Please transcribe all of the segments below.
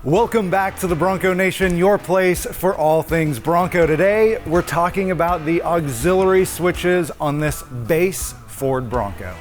Welcome back to the Bronco Nation, your place for all things Bronco. Today, we're talking about the auxiliary switches on this base Ford Bronco.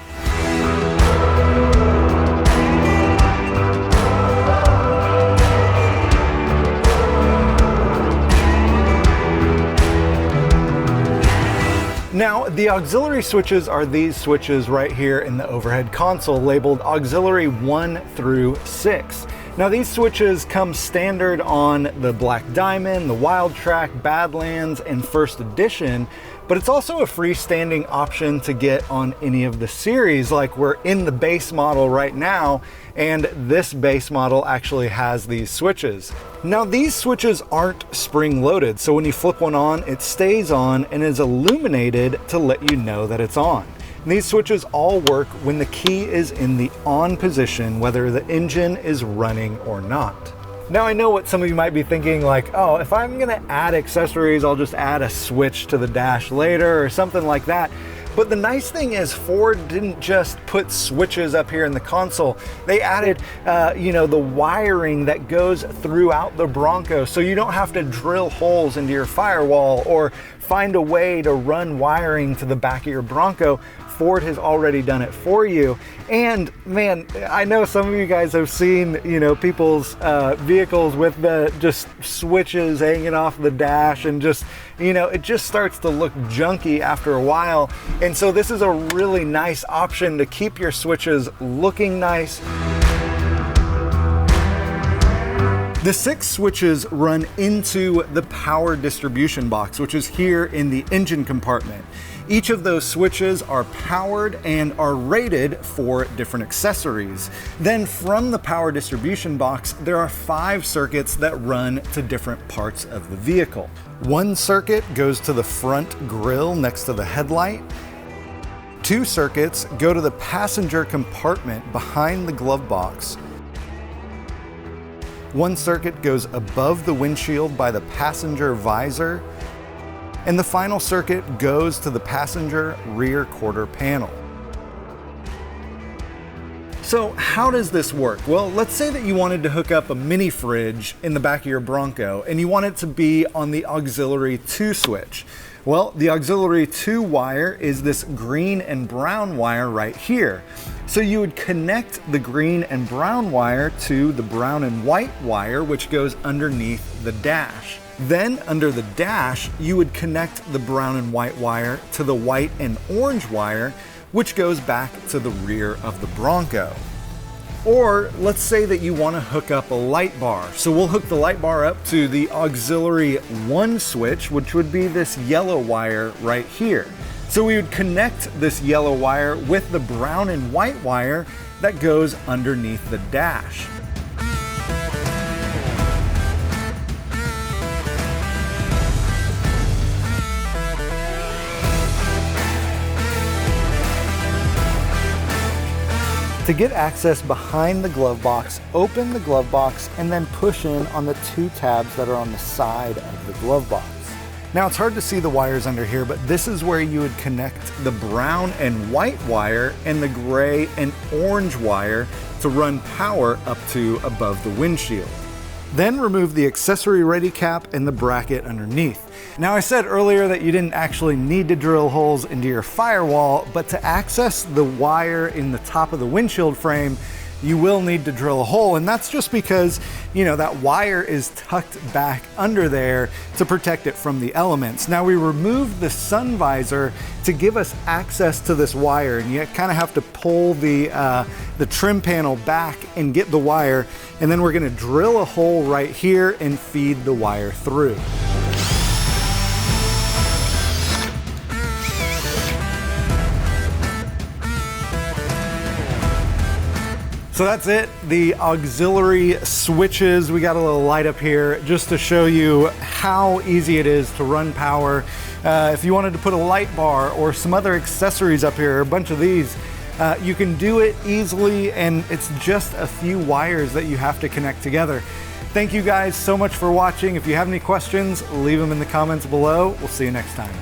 Now, the auxiliary switches are these switches right here in the overhead console labeled auxiliary 1 through 6. Now, these switches come standard on the Black Diamond, the Wild Track, Badlands, and First Edition, but it's also a freestanding option to get on any of the series. Like, we're in the base model right now, and this base model actually has these switches. Now, these switches aren't spring loaded, so when you flip one on, it stays on and is illuminated to let you know that it's on. These switches all work when the key is in the on position, whether the engine is running or not. Now, I know what some of you might be thinking, like, oh, if I'm gonna add accessories, I'll just add a switch to the dash later or something like that. But the nice thing is Ford didn't just put switches up here in the console. They added, the wiring that goes throughout the Bronco, so you don't have to drill holes into your firewall or find a way to run wiring to the back of your Bronco. Ford has already done it for you. And man, I know some of you guys have seen, people's vehicles with the just switches hanging off the dash, and just, it just starts to look junky after a while. And so this is a really nice option to keep your switches looking nice. The 6 switches run into the power distribution box, which is here in the engine compartment. Each of those switches are powered and are rated for different accessories. Then from the power distribution box, there are 5 circuits that run to different parts of the vehicle. One circuit goes to the front grille next to the headlight. 2 circuits go to the passenger compartment behind the glove box. 1 circuit goes above the windshield by the passenger visor. And the final circuit goes to the passenger rear quarter panel. So how does this work? Well, let's say that you wanted to hook up a mini fridge in the back of your Bronco and you want it to be on the auxiliary 2 switch. Well, the auxiliary 2 wire is this green and brown wire right here. So you would connect the green and brown wire to the brown and white wire, which goes underneath the dash. Then under the dash, you would connect the brown and white wire to the white and orange wire, which goes back to the rear of the Bronco. Or let's say that you want to hook up a light bar. So we'll hook the light bar up to the auxiliary 1 switch, which would be this yellow wire right here. So we would connect this yellow wire with the brown and white wire that goes underneath the dash. To get access behind the glove box, open the glove box and then push in on the 2 tabs that are on the side of the glove box. Now, it's hard to see the wires under here, but this is where you would connect the brown and white wire and the gray and orange wire to run power up to above the windshield. Then remove the accessory ready cap and the bracket underneath. Now, I said earlier that you didn't actually need to drill holes into your firewall, but to access the wire in the top of the windshield frame, you will need to drill a hole, and that's just because, that wire is tucked back under there to protect it from the elements. Now, we removed the sun visor to give us access to this wire, and you kind of have to pull the trim panel back and get the wire, and then we're gonna drill a hole right here and feed the wire through. So that's it, the auxiliary switches. We got a little light up here just to show you how easy it is to run power. If you wanted to put a light bar or some other accessories up here, a bunch of these, you can do it easily, and it's just a few wires that you have to connect together. Thank you guys so much for watching. If you have any questions, leave them in the comments below. We'll see you next time.